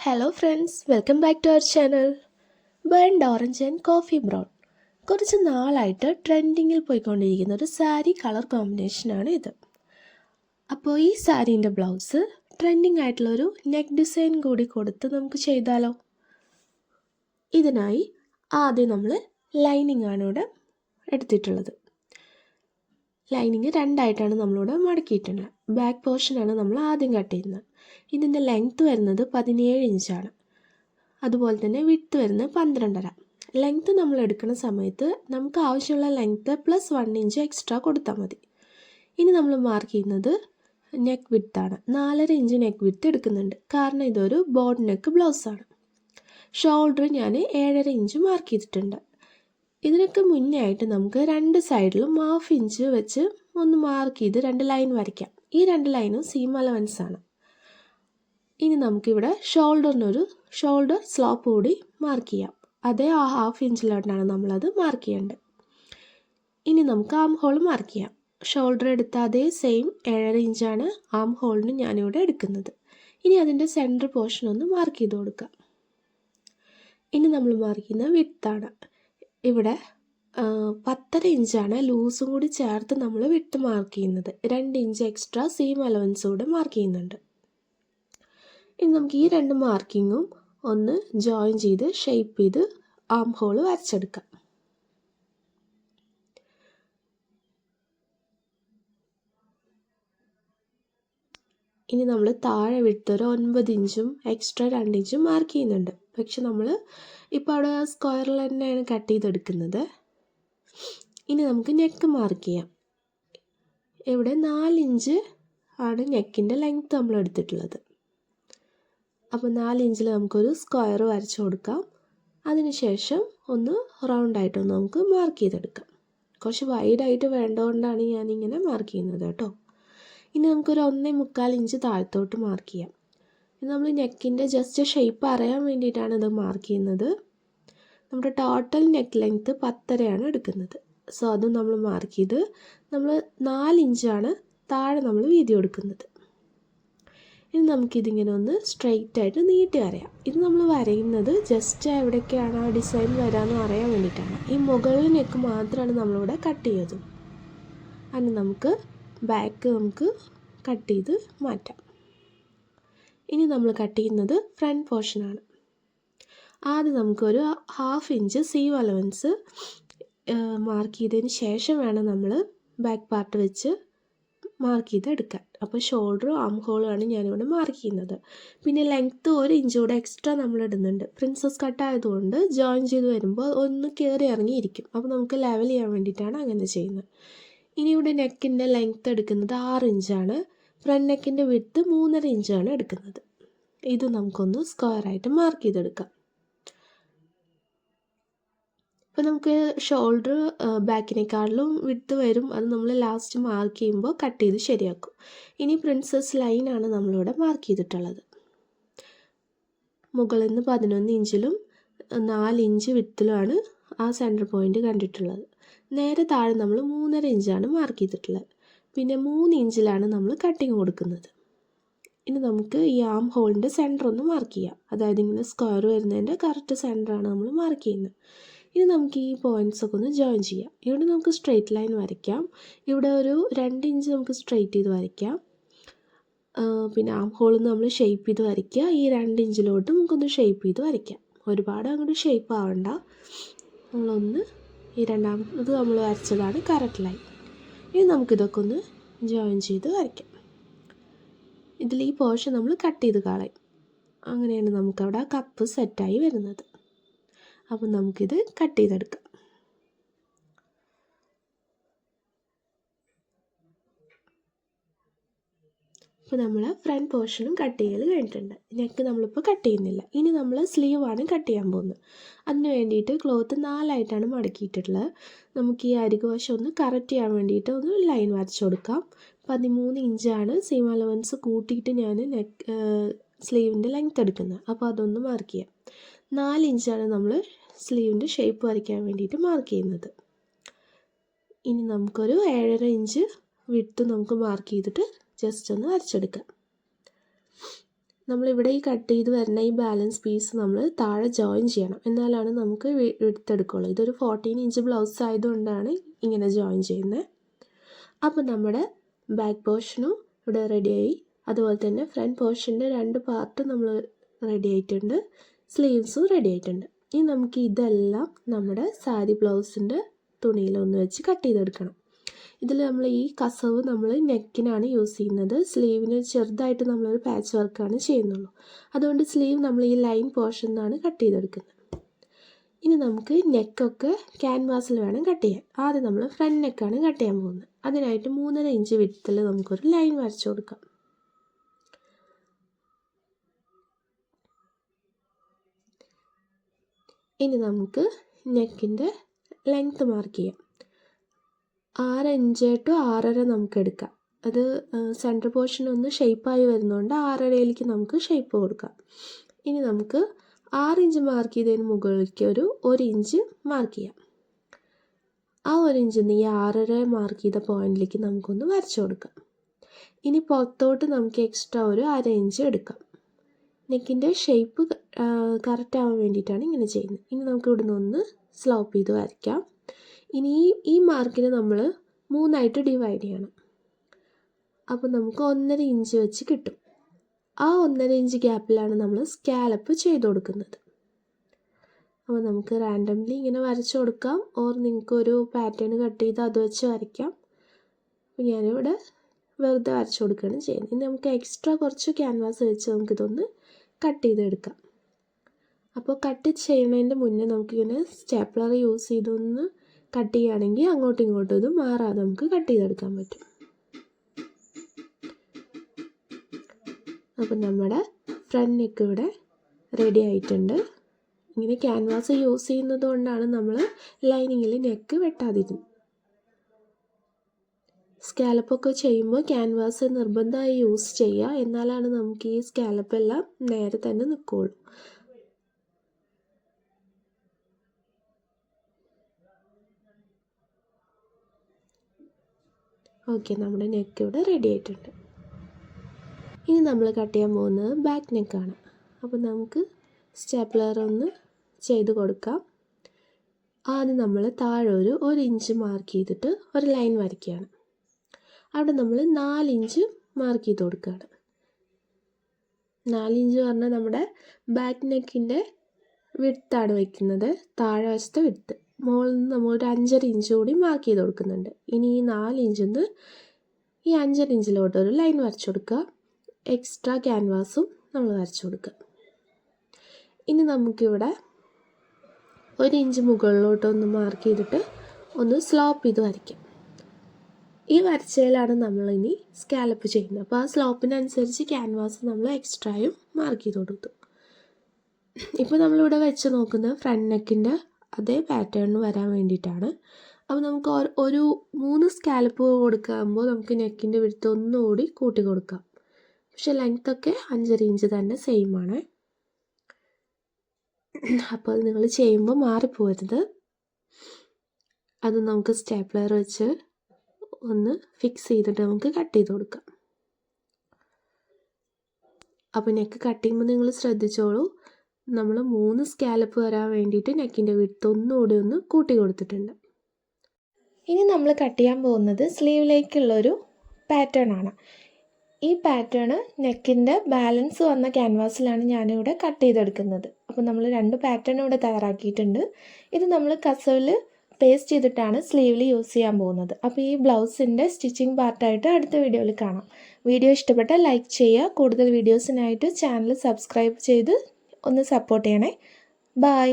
Hello friends, welcome back to our channel. Burned orange and coffee brown കുറച്ച് നാളായിട്ട് ട്രെൻഡിങ്ങിൽ പോയിക്കൊണ്ടിരിക്കുന്ന ഒരു സാരി കളർ കോമ്പിനേഷനാണ് ഇത്. അപ്പോൾ ഈ സാരീൻ്റെ ബ്ലൗസ് ട്രെൻഡിങ് ആയിട്ടുള്ളൊരു നെക്ക് ഡിസൈൻ കൂടി കൊടുത്ത് നമുക്ക് ചെയ്താലോ? ഇതിനായി ആദ്യം നമ്മൾ ലൈനിങ് ആണ് ഇവിടെ എടുത്തിട്ടുള്ളത്. ലൈനിങ് രണ്ടായിട്ടാണ് നമ്മളിവിടെ മടക്കിയിട്ടുള്ളത്. ബാക്ക് പോർഷനാണ് നമ്മൾ ആദ്യം കട്ട് ചെയ്യുന്നത്. ഇതിൻ്റെ ലെങ്ത്ത് വരുന്നത് 17 ഇഞ്ചാണ്. അതുപോലെ തന്നെ വിഡ്ത്ത് വരുന്നത് 12.5. ലെങ്ത്ത് നമ്മൾ എടുക്കുന്ന സമയത്ത് നമുക്ക് ആവശ്യമുള്ള ലെങ്ത്ത് പ്ലസ് 1 ഇഞ്ച് എക്സ്ട്രാ കൊടുത്താൽ മതി. ഇനി നമ്മൾ മാർക്ക് ചെയ്യുന്നത് നെക്ക് വിഡ്ത്താണ്. 4.5 ഇഞ്ച് നെക്ക് വിഡ്ത്ത് എടുക്കുന്നുണ്ട്, കാരണം ഇതൊരു ബോർഡ് നെക്ക് ബ്ലൗസാണ്. ഷോൾഡർ ഞാൻ 7.5 ഇഞ്ച് മാർക്ക് ചെയ്തിട്ടുണ്ട്. ഇതിനൊക്കെ മുന്നേ ആയിട്ട് നമുക്ക് രണ്ട് സൈഡിലും 1/2 ഇഞ്ച് വെച്ച് ഒന്ന് മാർക്ക് ചെയ്ത് 2 ലൈൻ വരയ്ക്കാം. ഈ 2 ലൈനും സീം അലവൻസ് ആണ്. ഇനി നമുക്കിവിടെ ഷോൾഡർ സ്ലോപ്പ് കൂടി മാർക്ക് ചെയ്യാം. അതേ 1/2 ഇഞ്ചിലോട്ടാണ് നമ്മളത് മാർക്ക് ചെയ്യേണ്ടത്. ഇനി നമുക്ക് ആം ഹോൾ മാർക്ക് ചെയ്യാം. ഷോൾഡർ എടുത്ത അതേ സെയിം 7.5 ഇഞ്ചാണ് ആം ഹോളിന് ഞാനിവിടെ എടുക്കുന്നത്. ഇനി അതിൻ്റെ സെൻറ്റർ പോർഷൻ ഒന്ന് മാർക്ക് ചെയ്ത് കൊടുക്കാം. ഇനി നമ്മൾ മാർക്ക് ചെയ്യുന്നത് വിഡ്ത്താണ്. ഇവിടെ 10.5 ഇഞ്ചാണ് ലൂസും കൂടി ചേർത്ത് നമ്മൾ വിട്ട് മാർക്ക് ചെയ്യുന്നത്. 2 ഇഞ്ച് എക്സ്ട്രാ സീം അലവൻസ് കൂടെ മാർക്ക് ചെയ്യുന്നുണ്ട്. ഇനി നമുക്ക് ഈ 2 മാർക്കിങ്ങും ഒന്ന് ജോയിൻ ചെയ്ത് ഷേപ്പ് ചെയ്ത് ആം ഹോൾ വരച്ചെടുക്കാം. ഇനി നമ്മൾ താഴെ വിട്ടൊരു 9 ഇഞ്ചും എക്സ്ട്രാ 2 ഇഞ്ചും മാർക്ക് ചെയ്യുന്നുണ്ട്. പക്ഷെ നമ്മൾ ഇപ്പോൾ അവിടെ സ്ക്വയറിൽ തന്നെയാണ് കട്ട് ചെയ്തെടുക്കുന്നത്. ഇനി നമുക്ക് നെക്ക് മാർക്ക് ചെയ്യാം. ഇവിടെ 4 ഇഞ്ച് ആണ് നെക്കിൻ്റെ ലെങ്ത്ത് നമ്മൾ എടുത്തിട്ടുള്ളത്. അപ്പോൾ 4 ഇഞ്ചിൽ നമുക്കൊരു സ്ക്വയർ വരച്ചു കൊടുക്കാം. അതിനുശേഷം ഒന്ന് റൗണ്ടായിട്ടൊന്ന് നമുക്ക് മാർക്ക് ചെയ്തെടുക്കാം. കുറച്ച് വൈഡായിട്ട് വേണ്ടതുകൊണ്ടാണ് ഞാനിങ്ങനെ മാർക്ക് ചെയ്യുന്നത് കേട്ടോ. ഇനി നമുക്കൊരു 1.25 ഇഞ്ച് താഴത്തോട്ട് മാർക്ക് ചെയ്യാം. ഇത് നമ്മൾ നെക്കിൻ്റെ ജസ്റ്റ് ഷേപ്പ് അറിയാൻ വേണ്ടിയിട്ടാണ് ഇത് മാർക്ക് ചെയ്യുന്നത്. നമ്മുടെ ടോട്ടൽ നെക്ക് ലെങ്ത്ത് 10.5 എടുക്കുന്നത്. സോ അതും നമ്മൾ മാർക്ക് ചെയ്ത് നമ്മൾ 4 ഇഞ്ചാണ് താഴെ നമ്മൾ വീതി കൊടുക്കുന്നത്. ഇനി നമുക്കിതിങ്ങനെ ഒന്ന് സ്ട്രെയിറ്റ് ആയിട്ട് നീട്ടി വരയാം. ഇത് നമ്മൾ വരയുന്നത് ജസ്റ്റ് എവിടേക്കാണ് ആ ഡിസൈൻ വരാമെന്ന് അറിയാൻ വേണ്ടിയിട്ടാണ്. ഈ മുകളിൽ നെക്ക് മാത്രമാണ് നമ്മളിവിടെ കട്ട് ചെയ്തത്. അതിന് നമുക്ക് ബാക്ക് നമുക്ക് കട്ട് ചെയ്ത് മാറ്റാം. ഇനി നമ്മൾ കട്ട് ചെയ്യുന്നത് ഫ്രണ്ട് പോർഷനാണ്. ആദ്യം നമുക്കൊരു 1/2 ഇഞ്ച് സീം അലവൻസ് മാർക്ക് ചെയ്തതിന് ശേഷം വേണം നമ്മൾ ബാക്ക് പാർട്ട് വെച്ച് മാർക്ക് ചെയ്തെടുക്കാൻ. അപ്പോൾ ഷോൾഡറും ആം ഹോളുമാണ് ഞാനിവിടെ മാർക്ക് ചെയ്യുന്നത്. പിന്നെ ലെങ്ത്ത് 1 ഇഞ്ച് കൂടെ എക്സ്ട്രാ നമ്മൾ ഇടുന്നുണ്ട്. പ്രിൻസസ് കട്ട് ആയതുകൊണ്ട് ജോയിൻ ചെയ്ത് വരുമ്പോൾ ഒന്ന് കയറി ഇറങ്ങിയിരിക്കും. അപ്പോൾ നമുക്ക് ലെവൽ ചെയ്യാൻ വേണ്ടിയിട്ടാണ് അങ്ങനെ ചെയ്യുന്നത്. ഇനി ഇവിടെ നെക്കിൻ്റെ ലെങ്ത്ത് എടുക്കുന്നത് 6 ഇഞ്ചാണ്. ഫ്രണ്ട് നെക്കിൻ്റെ വിഡ്ത്ത് 3.5 ഇഞ്ചാണ് എടുക്കുന്നത്. ഇത് നമുക്കൊന്ന് സ്ക്വയറായിട്ട് മാർക്ക് ചെയ്തെടുക്കാം. ഇപ്പോൾ നമുക്ക് ഷോൾഡർ ബാക്കിനേക്കാളിലും വിഡ്ത്ത് വരും. അത് നമ്മൾ ലാസ്റ്റ് മാർക്ക് ചെയ്യുമ്പോൾ കട്ട് ചെയ്ത് ശരിയാക്കും. ഇനി പ്രിൻസസ് ലൈനാണ് നമ്മളിവിടെ മാർക്ക് ചെയ്തിട്ടുള്ളത്. മുകളിൽ നിന്ന് 11 ഇഞ്ചിലും 4 ഇഞ്ച് വിഡ്ത്തിലുമാണ് ആ സെൻറ്റർ പോയിൻ്റ് കണ്ടിട്ടുള്ളത്. നേരെ താഴെ നമ്മൾ 3.5 ഇഞ്ചാണ് മാർക്ക് ചെയ്തിട്ടുള്ളത്. പിന്നെ 3 ഇഞ്ചിലാണ് നമ്മൾ കട്ടിങ് കൊടുക്കുന്നത്. ഇനി നമുക്ക് ഈ ആം ഹോളിൻ്റെ സെൻറ്റർ ഒന്ന് മാർക്ക് ചെയ്യാം. അതായത് ഇങ്ങനെ സ്ക്വയർ വരുന്നതിൻ്റെ കറക്റ്റ് സെൻറ്ററാണ് നമ്മൾ മാർക്ക് ചെയ്യുന്നത്. ഇനി നമുക്ക് ഈ പോയിൻറ്റ്സൊക്കെ ഒന്ന് ജോയിൻ ചെയ്യാം. ഇവിടെ നമുക്ക് സ്ട്രെയിറ്റ് ലൈൻ വരയ്ക്കാം. ഇവിടെ ഒരു 2 ഇഞ്ച് നമുക്ക് സ്ട്രെയിറ്റ് ചെയ്ത് വരയ്ക്കാം. പിന്നെ ആം ഹോളിൽ നിന്ന് നമ്മൾ ഷേപ്പ് ചെയ്ത് വരയ്ക്കുക. ഈ 2 ഇഞ്ചിലോട്ട് നമുക്കൊന്ന് ഷേപ്പ് ചെയ്ത് വരയ്ക്കാം. ഒരുപാട് അങ്ങോട്ട് ഷേപ്പ് ആവണ്ട. നമ്മളൊന്ന് ഈ രണ്ടാമത് നമ്മൾ വരച്ചതാണ് കറക്റ്റ് ലൈൻ. ഇനി നമുക്കിതൊക്കെ ഒന്ന് ജോയിൻ ചെയ്ത് വരയ്ക്കാം. ഇതിൽ ഈ പോർഷൻ നമ്മൾ കട്ട് ചെയ്ത് കളയും. അങ്ങനെയാണ് നമുക്കവിടെ ആ കപ്പ് സെറ്റായി വരുന്നത്. അപ്പം നമുക്കിത് കട്ട് ചെയ്തെടുക്കാം. അപ്പോൾ നമ്മൾ ഫ്രണ്ട് പോർഷനും കട്ട് ചെയ്യൽ കഴിഞ്ഞിട്ടുണ്ട്. നെക്ക് നമ്മളിപ്പോൾ കട്ട് ചെയ്യുന്നില്ല. ഇനി നമ്മൾ സ്ലീവാണ് കട്ട് ചെയ്യാൻ പോകുന്നത്. അതിന് വേണ്ടിയിട്ട് ക്ലോത്ത് 4ആയിട്ടാണ് മടക്കിയിട്ടുള്ളത്. നമുക്ക് ഈ അരികുവശം ഒന്ന് കറക്റ്റ് ചെയ്യാൻ വേണ്ടിയിട്ട് ഒന്ന് ലൈൻ വരച്ചു കൊടുക്കാം. 13 ഇഞ്ചാണ് സീം അലവൻസ് കൂട്ടിയിട്ട് ഞാൻ സ്ലീവിൻ്റെ ലെങ്ത്ത് എടുക്കുന്നത്. അപ്പോൾ അതൊന്ന് മാർക്ക് ചെയ്യാം. 4 ഇഞ്ചാണ് നമ്മൾ സ്ലീവിൻ്റെ ഷേപ്പ് വരയ്ക്കാൻ വേണ്ടിയിട്ട് മാർക്ക് ചെയ്യുന്നത്. ഇനി നമുക്കൊരു 7.5 ഇഞ്ച് വിഡ്ത്ത് നമുക്ക് മാർക്ക് ചെയ്തിട്ട് ജസ്റ്റ് ഒന്ന് വരച്ചെടുക്കാം. നമ്മളിവിടെ ഈ കട്ട് ചെയ്ത് വരുന്ന ഈ ബാലൻസ് പീസ് നമ്മൾ താഴെ ജോയിൻ ചെയ്യണം, എന്നാലാണ് നമുക്ക് എടുത്തെടുക്കുള്ളൂ. ഇതൊരു 14 ഇഞ്ച് ബ്ലൗസ് ആയതുകൊണ്ടാണ് ഇങ്ങനെ ജോയിൻ ചെയ്യുന്നത്. അപ്പോൾ നമ്മുടെ ബാക്ക് പോർഷനും ഇവിടെ റെഡിയായി, അതുപോലെ തന്നെ ഫ്രണ്ട് പോർഷൻ്റെ 2 പാർട്ട് നമ്മൾ റെഡി ആയിട്ടുണ്ട്, സ്ലീവ്സും റെഡി ആയിട്ടുണ്ട്. ഇനി നമുക്ക് ഇതെല്ലാം നമ്മുടെ സാരി ബ്ലൗസിൻ്റെ തുണിയിലൊന്ന് വെച്ച് കട്ട് ചെയ്തെടുക്കണം. ഇതിൽ നമ്മൾ ഈ കസവ് നമ്മൾ നെക്കിനാണ് യൂസ് ചെയ്യുന്നത്, സ്ലീവിന് ചെറുതായിട്ട് നമ്മളൊരു പാച്ച് വർക്കാണ് ചെയ്യുന്നുള്ളൂ. അതുകൊണ്ട് സ്ലീവ് നമ്മൾ ഈ ലൈൻ പോർഷൻ നിന്നാണ് കട്ട് ചെയ്തെടുക്കുന്നത്. ഇനി നമുക്ക് നെക്കൊക്കെ ക്യാൻവാസിൽ വേണം കട്ട് ചെയ്യാൻ. ആദ്യം നമ്മൾ ഫ്രണ്ട് നെക്കാണ് കട്ട് ചെയ്യാൻ പോകുന്നത്. അതിനായിട്ട് 3.5 ഇഞ്ച് വിഡ്ത്തിൽ നമുക്കൊരു ലൈൻ വരച്ചു കൊടുക്കാം. ഇനി നമുക്ക് നെക്കിൻ്റെ ലെങ്ത്ത് മാർക്ക് ചെയ്യാം. 6 ഇഞ്ച് ടു 6.5 നമുക്ക് എടുക്കാം. അത് സെൻറ്റർ പോർഷൻ ഒന്ന് ഷേപ്പായി വരുന്നതുകൊണ്ട് 6.5ലേക്ക് നമുക്ക് ഷേപ്പ് കൊടുക്കാം. ഇനി നമുക്ക് 6 ഇഞ്ച് മാർക്ക് ചെയ്തതിന് മുകളിലേക്ക് ഒരു 1 ഇഞ്ച് മാർക്ക് ചെയ്യാം. ആ 1 ഇഞ്ചിൽ നിന്ന് ഈ 6.5 മാർക്ക് ചെയ്ത പോയിന്റിലേക്ക് നമുക്കൊന്ന് വരച്ചു കൊടുക്കാം. ഇനി പുറത്തോട്ട് നമുക്ക് എക്സ്ട്രാ ഒരു 1/2 ഇഞ്ച് എടുക്കാം. നെക്കിൻ്റെ ഷേപ്പ് കറക്റ്റ് ആവാൻ വേണ്ടിയിട്ടാണ് ഇങ്ങനെ ചെയ്യുന്നത്. ഇനി നമുക്ക് ഇവിടുന്ന് ഒന്ന് സ്ലോപ്പ് ചെയ്ത് വരയ്ക്കാം. ഇനി ഈ മാർക്കിനെ നമ്മൾ 3ആയിട്ട് ഡിവൈഡ് ചെയ്യണം. അപ്പോൾ നമുക്ക് 1.5 ഇഞ്ച് വെച്ച് കിട്ടും. ആ 1.5 ഇഞ്ച് ഗ്യാപ്പിലാണ് നമ്മൾ സ്കാലപ്പ് ചെയ്ത് കൊടുക്കുന്നത്. അപ്പോൾ നമുക്ക് റാൻഡംലി ഇങ്ങനെ വരച്ചു കൊടുക്കാം, ഓർ നിങ്ങൾക്കൊരു പാറ്റേൺ കട്ട് ചെയ്ത് അത് വെച്ച് വരയ്ക്കാം. അപ്പോൾ ഞാനിവിടെ വെറുതെ വരച്ചു കൊടുക്കുകയാണ് ചെയ്യുന്നത്. ഇനി നമുക്ക് എക്സ്ട്രാ കുറച്ച് ക്യാൻവാസ് വെച്ച് നമുക്കിതൊന്ന് കട്ട് ചെയ്തെടുക്കാം. അപ്പോൾ കട്ട് ചെയ്യുന്നതിൻ്റെ മുന്നേ നമുക്കിങ്ങനെ സ്റ്റാപ്ലർ യൂസ് ചെയ്തൊന്ന് കട്ട് ചെയ്യുകയാണെങ്കിൽ അങ്ങോട്ടും ഇങ്ങോട്ടും ഇത് മാറാതെ നമുക്ക് കട്ട് ചെയ്തെടുക്കാൻ പറ്റും. അപ്പോൾ നമ്മുടെ ഫ്രണ്ട് നെക്ക് ഇവിടെ റെഡി ആയിട്ടുണ്ട്. ഇങ്ങനെ ക്യാൻവാസ് യൂസ് ചെയ്യുന്നത് കൊണ്ടാണ് നമ്മൾ ലൈനിങ്ങിൽ നെക്ക് വെട്ടാതിരുന്നത്. സ്കാലപ്പൊക്കെ ചെയ്യുമ്പോൾ ക്യാൻവാസ് നിർബന്ധമായി യൂസ് ചെയ്യുക, എന്നാലാണ് നമുക്ക് ഈ സ്കാലപ്പെല്ലാം നേരെ തന്നെ നിൽക്കുകയുള്ളൂ. ഓക്കെ, നമ്മുടെ നെക്ക് ഇവിടെ റെഡി ആയിട്ടുണ്ട്. ഇനി നമ്മൾ കട്ട് ചെയ്യാൻ പോകുന്നത് ബാക്ക് നെക്കാണ്. അപ്പോൾ നമുക്ക് സ്റ്റാപ്ലർ ഒന്ന് ചെയ്ത് കൊടുക്കാം. ആദ്യം നമ്മൾ താഴെ ഒരു 1 ഇഞ്ച് മാർക്ക് ചെയ്തിട്ട് ഒരു ലൈൻ വരയ്ക്കുകയാണ്. അവിടെ നമ്മൾ 4 ഇഞ്ച് മാർക്ക് ചെയ്ത് കൊടുക്കുകയാണ്. 4 ഇഞ്ച് പറഞ്ഞാൽ നമ്മുടെ ബാക്ക് നെക്കിൻ്റെ വിഡ്ത്താണ് വയ്ക്കുന്നത്, താഴെ വശത്തെ വിഡ്ത്ത്. മുകളിൽ നിന്ന് നമ്മൾ ഒരു 5.5 ഇഞ്ച് കൂടി മാർക്ക് ചെയ്ത് കൊടുക്കുന്നുണ്ട്. ഇനി ഈ 4 ഇഞ്ചിൽ നിന്ന് ഈ 5.5 ഇഞ്ചിലോട്ട് ഒരു ലൈൻ വരച്ചു കൊടുക്കുക. എക്സ്ട്രാ ക്യാൻവാസും നമ്മൾ വരച്ചു കൊടുക്കുക. ഇനി നമുക്കിവിടെ 1 ഇഞ്ച് മുകളിലോട്ടൊന്ന് മാർക്ക് ചെയ്തിട്ട് ഒന്ന് സ്ലോപ്പ് ചെയ്ത് വരയ്ക്കാം. ഈ വരച്ചതിലാണ് നമ്മളിനി സ്കാലപ്പ് ചെയ്യുന്നത്. അപ്പോൾ ആ സ്ലോപ്പിനനുസരിച്ച് ക്യാൻവാസ് നമ്മൾ എക്സ്ട്രായും മാർക്ക് ചെയ്ത് കൊടുത്തു. ഇപ്പോൾ നമ്മളിവിടെ വെച്ച് നോക്കുന്നത് ഫ്രണ്ട് നെക്കിൻ്റെ അതേ പാറ്റേണിന് വരാൻ വേണ്ടിയിട്ടാണ്. അപ്പോൾ നമുക്ക് ഒരു 3 സ്കാലപ്പ് കൊടുക്കുമ്പോൾ നമുക്ക് നെക്കിൻ്റെ വിഡ്ത്ത് ഒന്നുകൂടി കൂട്ടി കൊടുക്കാം. പക്ഷേ ലെങ്ത്തൊക്കെ 5.5 ഇഞ്ച് തന്നെ സെയിം ആണ്. അപ്പോൾ നിങ്ങൾ ചെയ്യുമ്പോൾ മാറിപ്പോരുത്. അത് നമുക്ക് സ്റ്റാപ്ലർ വെച്ച് ഒന്ന് ഫിക്സ് ചെയ്തിട്ട് നമുക്ക് കട്ട് ചെയ്ത് കൊടുക്കാം. അപ്പോൾ നെക്ക് കട്ട് ചെയ്യുമ്പോൾ നിങ്ങൾ ശ്രദ്ധിച്ചോളൂ, നമ്മൾ 3 സ്കാലപ്പ് വരാൻ വേണ്ടിയിട്ട് നെക്കിൻ്റെ വിഡ്ത്ത് ഒന്നുകൂടി ഒന്ന് കൂട്ടി കൊടുത്തിട്ടുണ്ട്. ഇനി നമ്മൾ കട്ട് ചെയ്യാൻ പോകുന്നത് സ്ലീവിലേക്കുള്ളൊരു പാറ്റേൺ ആണ്. ഈ പാറ്റേൺ നെക്കിൻ്റെ ബാലൻസ് വന്ന ക്യാൻവാസിലാണ് ഞാനിവിടെ കട്ട് ചെയ്തെടുക്കുന്നത്. അപ്പോൾ നമ്മൾ 2 പാറ്റേൺ ഇവിടെ തയ്യാറാക്കിയിട്ടുണ്ട്. ഇത് നമ്മൾ കസവിൽ പേസ്റ്റ് ചെയ്തിട്ടാണ് സ്ലീവിൽ യൂസ് ചെയ്യാൻ പോകുന്നത്. അപ്പോൾ ഈ ബ്ലൗസിൻ്റെ സ്റ്റിച്ചിങ് പാർട്ടായിട്ട് അടുത്ത വീഡിയോയിൽ കാണാം. വീഡിയോ ഇഷ്ടപ്പെട്ടാൽ ലൈക്ക് ചെയ്യുക. കൂടുതൽ വീഡിയോസിനായിട്ട് ചാനൽ സബ്സ്ക്രൈബ് ചെയ്ത് ഒന്ന് സപ്പോർട്ട് ചെയ്യണേ. ബൈ.